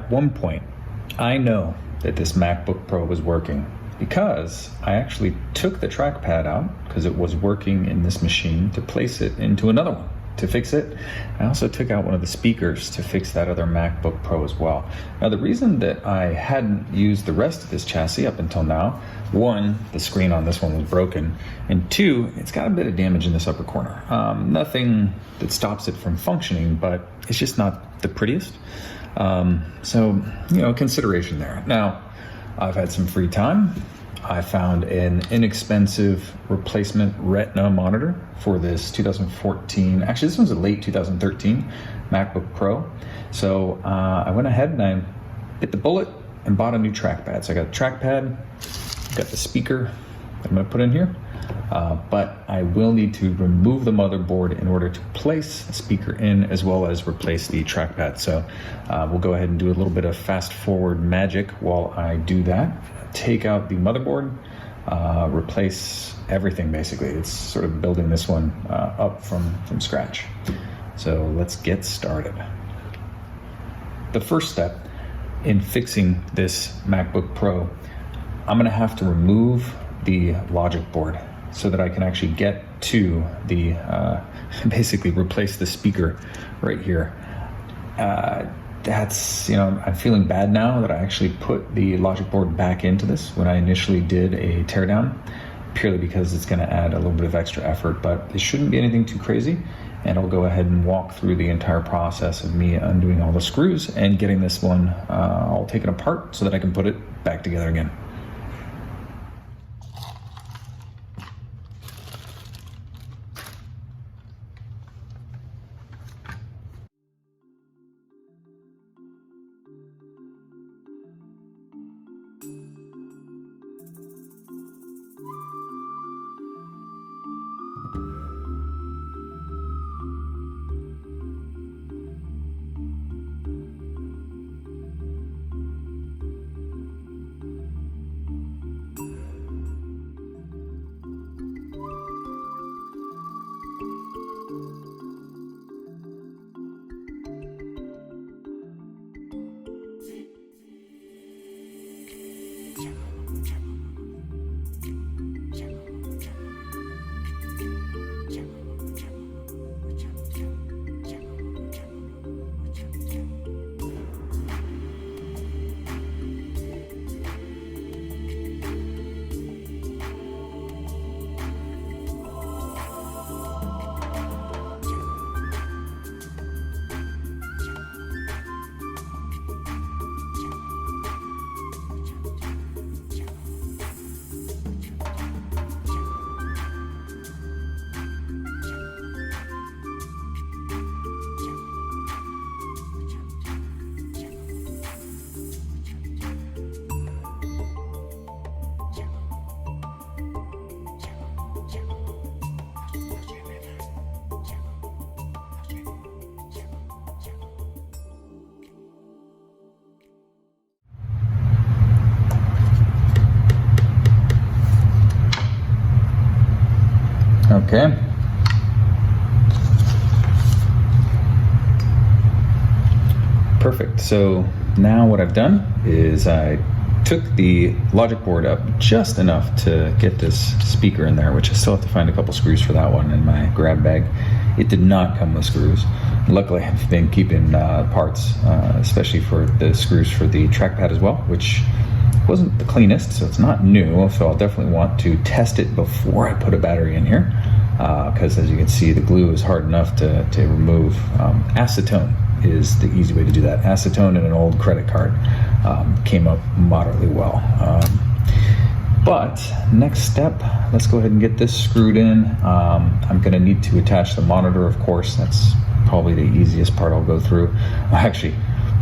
At one point, I know that this MacBook Pro was working because I actually took the trackpad out because it was working in this machine to place it into another one to fix it. I also took out one of the speakers to fix that other MacBook Pro as well. Now, the reason that I hadn't used the rest of this chassis up until now, one, the screen on this one was broken, and two, it's got a bit of damage in this upper corner. Nothing that stops it from functioning, but it's just not the prettiest. So, consideration there. Now, I've had some free time. I found an inexpensive replacement retina monitor for this 2014, actually this one's a late 2013 MacBook Pro. So I went ahead and I bit the bullet and bought a new trackpad. So I got a trackpad, got the speaker that I'm gonna put in here, but I will need to remove the motherboard in order to place the speaker in as well as replace the trackpad. So we'll go ahead and do a little bit of fast forward magic while I do that. Take out the motherboard, replace everything basically. It's sort of building this one up from scratch. So let's get started. The first step in fixing this MacBook Pro, I'm gonna have to remove the logic board so that I can actually get to the, basically replace the speaker right here. That's, I'm feeling bad now that I actually put the logic board back into this when I initially did a teardown, purely because it's going to add a little bit of extra effort, but it shouldn't be anything too crazy. And I'll go ahead and walk through the entire process of me undoing all the screws and getting this one all taken apart so that I can put it back together again. Okay. Perfect. So now what I've done is I took the logic board up just enough to get this speaker in there, which I still have to find a couple screws for that one in my grab bag. It did not come with screws. Luckily, I've been keeping parts, especially for the screws for the trackpad as well, which wasn't the cleanest, so it's not new. So I'll definitely want to test it before I put a battery in here, because as you can see, the glue is hard enough to remove. Acetone is the easy way to do that. Acetone and an old credit card came up moderately well. But next step, let's go ahead and get this screwed in. I'm gonna need to attach the monitor, of course. That's probably the easiest part I'll go through. Actually,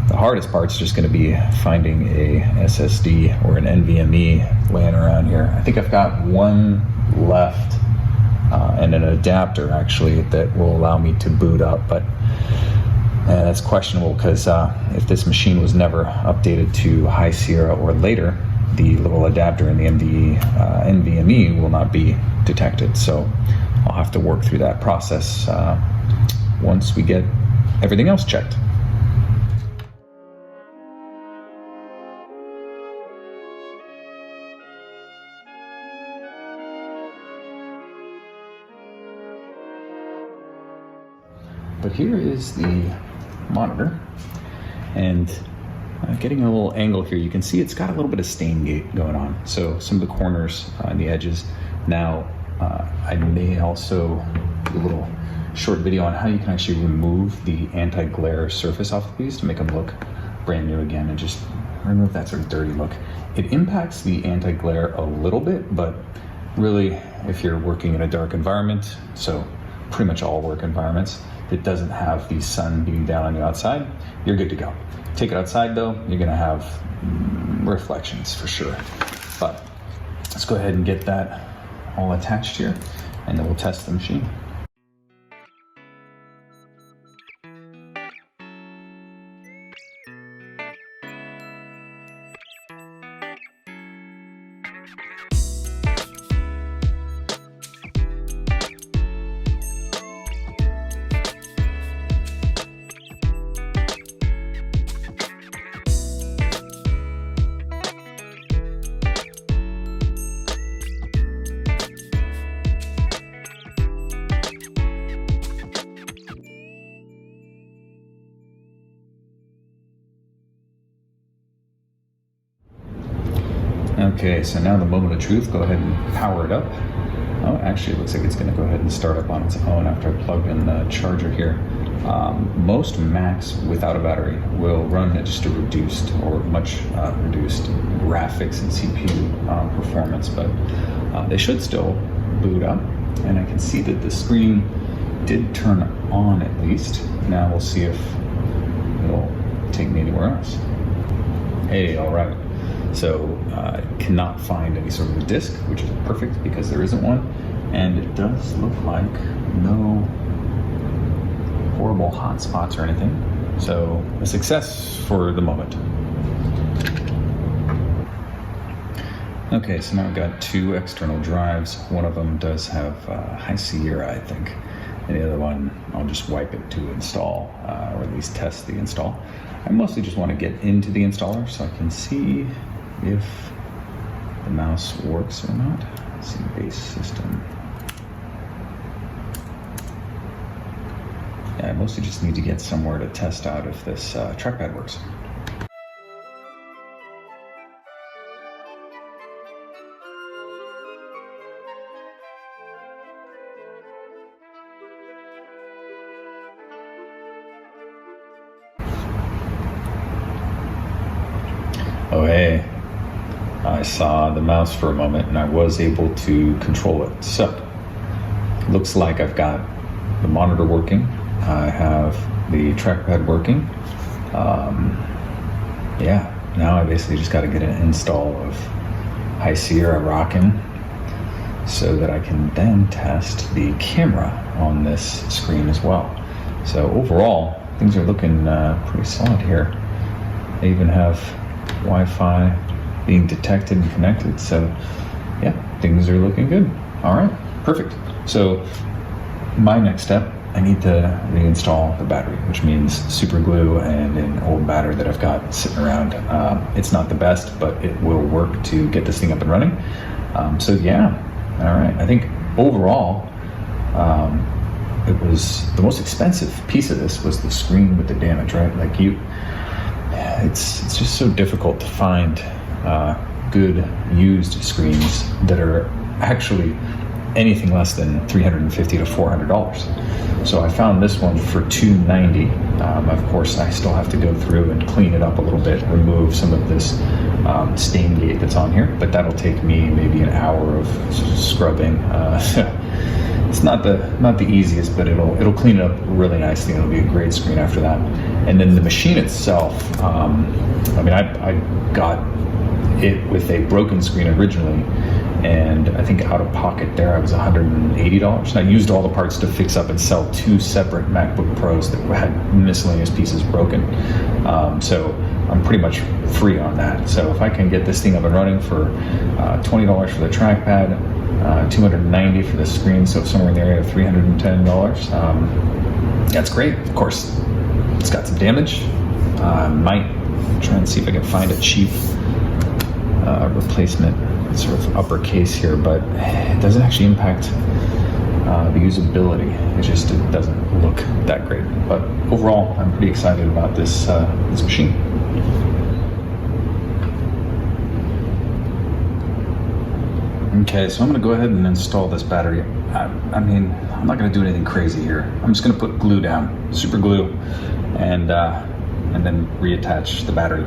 the hardest part's just gonna be finding a SSD or an NVMe laying around here. I think I've got one left and an adapter actually that will allow me to boot up, but that's questionable because if this machine was never updated to High Sierra or later, the little adapter in the NVMe will not be detected. So I'll have to work through that process once we get everything else checked. but here is the monitor, and getting a little angle here, you can see it's got a little bit of stain gate going on. So some of the corners and the edges. Now, I may also do a little short video on how you can actually remove the anti-glare surface off of these to make them look brand new again, and just remove that sort of dirty look. It impacts the anti-glare a little bit, but really, if you're working in a dark environment, so pretty much all work environments, that doesn't have the sun beating down on you outside, you're good to go. Take it outside though, you're gonna have reflections for sure. But let's go ahead and get that all attached here, and then we'll test the machine. Okay, so now the moment of truth, go ahead and power it up. Oh, actually it looks like it's gonna go ahead and start up on its own after I plug in the charger here. Most Macs without a battery will run at just a reduced or much reduced graphics and CPU performance, but they should still boot up. And I can see that the screen did turn on at least. Now we'll see if it'll take me anywhere else. Hey, all right. So I cannot find any sort of a disk, which is perfect because there isn't one. And it does look like no horrible hot spots or anything. So a success for the moment. Okay, so now I've got two external drives. One of them does have High Sierra, I think. And the other one, I'll just wipe it to install, or at least test the install. I mostly just want to get into the installer so I can see if the mouse works or not. Let's see, base system. Yeah, I mostly just need to get somewhere to test out if this trackpad works. Oh hey, I saw the mouse for a moment and I was able to control it. So, looks like I've got the monitor working. I have the trackpad working. Yeah, now I basically just got to get an install of High Sierra rocking so that I can then test the camera on this screen as well. So overall, things are looking pretty solid here. I even have Wi-Fi being detected and connected, so yeah, things are looking good. All right, perfect. So my next step, I need to reinstall the battery, which means super glue and an old battery that I've got sitting around. It's not the best, but it will work to get this thing up and running. So yeah, all right. I think overall, it was the most expensive piece of this was the screen with the damage, right? Like it's just so difficult to find good used screens that are actually anything less than $350 to $400. So I found this one for $290. Of course, I still have to go through and clean it up a little bit, remove some of this stain gate that's on here, but that'll take me maybe an hour of scrubbing. It's not the easiest, but it'll clean it up really nicely. It'll be a great screen after that. And then the machine itself, I mean, I got it with a broken screen originally, and I think out of pocket there I was $180. And I used all the parts to fix up and sell two separate MacBook Pros that had miscellaneous pieces broken. So I'm pretty much free on that. So if I can get this thing up and running for $20 for the trackpad, $290 for the screen, so somewhere in the area of $310, that's great. Of course, it's got some damage. Might try and see if I can find a cheap replacement sort of uppercase here, but it doesn't actually impact the usability, it doesn't look that great. But overall, I'm pretty excited about this machine. Okay, so I'm going to go ahead and install this battery. I mean, I'm not going to do anything crazy here. I'm just going to put glue down, super glue, and then reattach the battery.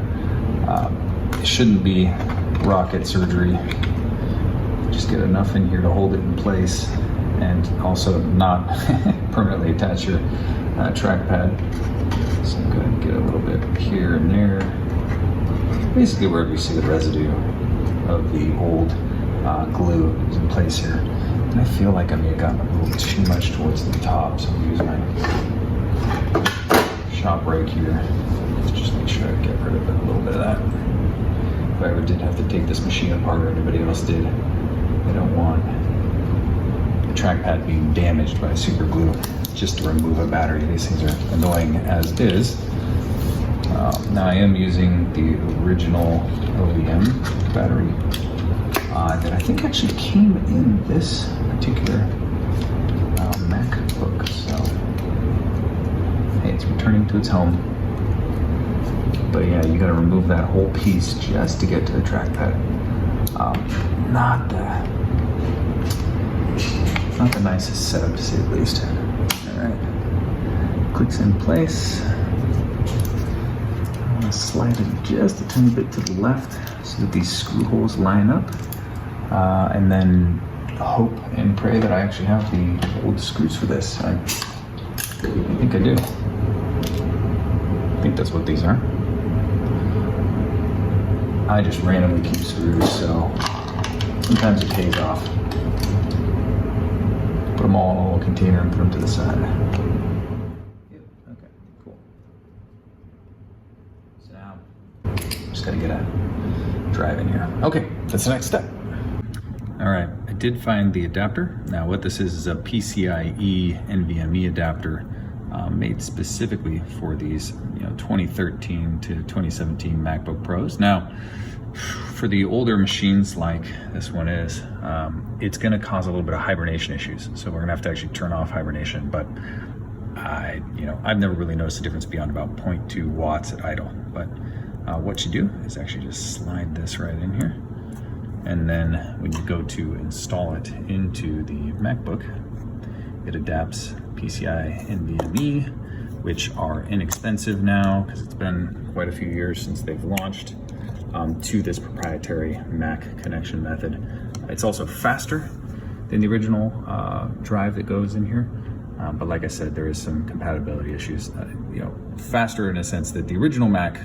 It shouldn't be rocket surgery. Just get enough in here to hold it in place, and also not permanently attach your trackpad. So I'm going to get a little bit here and there, basically wherever you see the residue of the old glue is in place here. And I feel like I may have gotten a little too much towards the top, so I'll use my shop rake here. Just make sure I get rid of a little bit of that. If I ever did have to take this machine apart, or anybody else did, I don't want the trackpad being damaged by super glue just to remove a battery. These things are annoying as is. Now I am using the original OEM battery that I think actually came in this particular MacBook. So, hey, it's returning to its home. But yeah, you gotta remove that whole piece just to get to the trackpad. Not the nicest setup, to say the least. All right, clicks in place. I'm gonna slide it just a tiny bit to the left so that these screw holes line up. And then hope and pray that I actually have the old screws for this. I think I do. I think that's what these are. I just randomly keep screws, so sometimes it pays off. Put them all in a little container and put them to the side. Yep, okay, cool. So now, just gotta get a drive in here. Okay, that's the next step. All right, I did find the adapter. Now what this is a PCIe NVMe adapter made specifically for these 2013 to 2017 MacBook Pros. Now, for the older machines like this one is, it's gonna cause a little bit of hibernation issues. So we're gonna have to actually turn off hibernation, but I've never really noticed a difference beyond about 0.2 watts at idle. But what you do is actually just slide this right in here. And then when you go to install it into the MacBook, it adapts PCI NVMe, which are inexpensive now because it's been quite a few years since they've launched, to this proprietary Mac connection method. It's also faster than the original drive that goes in here. But like I said, there is some compatibility issues. Faster in a sense that the original Mac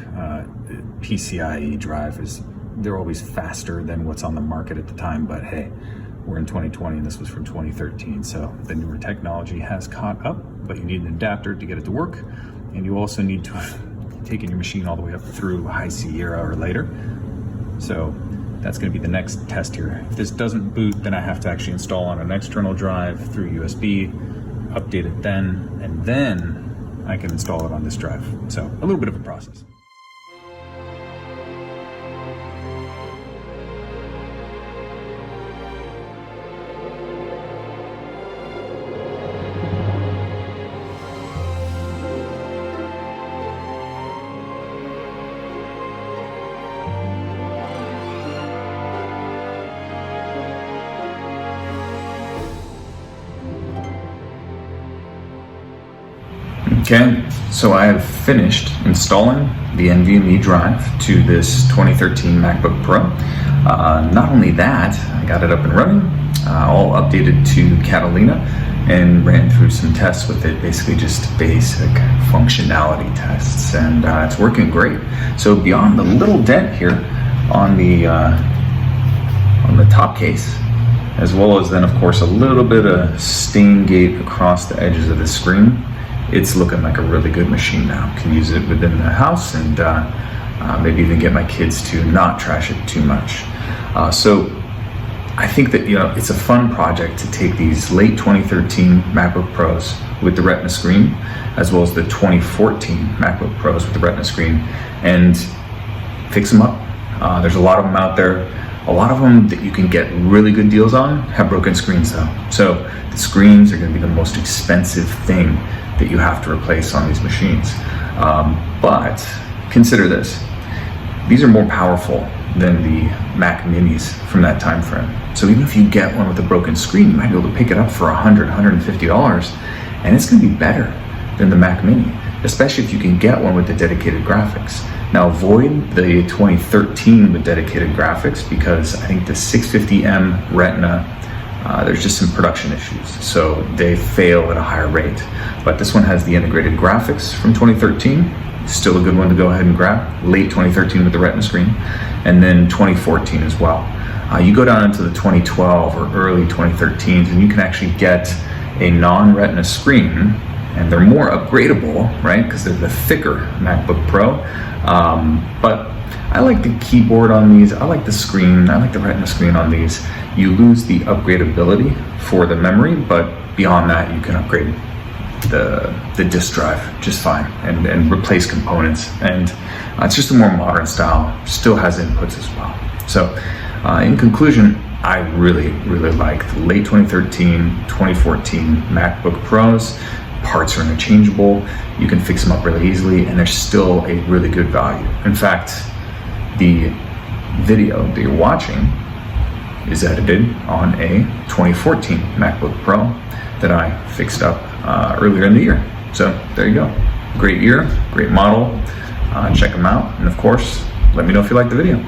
PCIe drive they're always faster than what's on the market at the time, but hey, we're in 2020 and this was from 2013, so the newer technology has caught up, but you need an adapter to get it to work, and you also need to have taken your machine all the way up through High Sierra or later. So that's going to be the next test here. If this doesn't boot, then I have to actually install on an external drive through USB, update it then, and then I can install it on this drive. So a little bit of a process. Okay, so I have finished installing the NVMe drive to this 2013 MacBook Pro. Not only that, I got it up and running, all updated to Catalina, and ran through some tests with it, basically just basic functionality tests, and it's working great. So beyond the little dent here on the top case, as well as then of course a little bit of stain gate across the edges of the screen, it's looking like a really good machine now. Can use it within the house, and maybe even get my kids to not trash it too much. So I think that it's a fun project to take these late 2013 MacBook Pros with the Retina screen, as well as the 2014 MacBook Pros with the Retina screen, and fix them up. There's a lot of them out there. A lot of them that you can get really good deals on have broken screens though. So the screens are going to be the most expensive thing that you have to replace on these machines. But consider this. These are more powerful than the Mac Minis from that time frame. So even if you get one with a broken screen, you might be able to pick it up for $100, $150, and it's going to be better than the Mac Mini, especially if you can get one with the dedicated graphics. Now avoid the 2013 with dedicated graphics, because I think the 650M Retina, there's just some production issues, so they fail at a higher rate. But this one has the integrated graphics from 2013, still a good one to go ahead and grab. Late 2013 with the Retina screen, and then 2014 as well. You go down into the 2012 or early 2013s, and you can actually get a non-Retina screen, and they're more upgradable, right? Because they're the thicker MacBook Pro. But I like the keyboard on these. I like the screen. I like the Retina screen on these. You lose the upgradability for the memory, but beyond that, you can upgrade the disk drive just fine and replace components. And it's just a more modern style. Still has inputs as well. So in conclusion, I really, really like the late 2013, 2014 MacBook Pros. Parts are interchangeable. You can fix them up really easily, and they're still a really good value. In fact, the video that you're watching is edited on a 2014 MacBook Pro that I fixed up earlier in the year. So there you go. Great year, great model. Check them out. And of course, let me know if you like the video.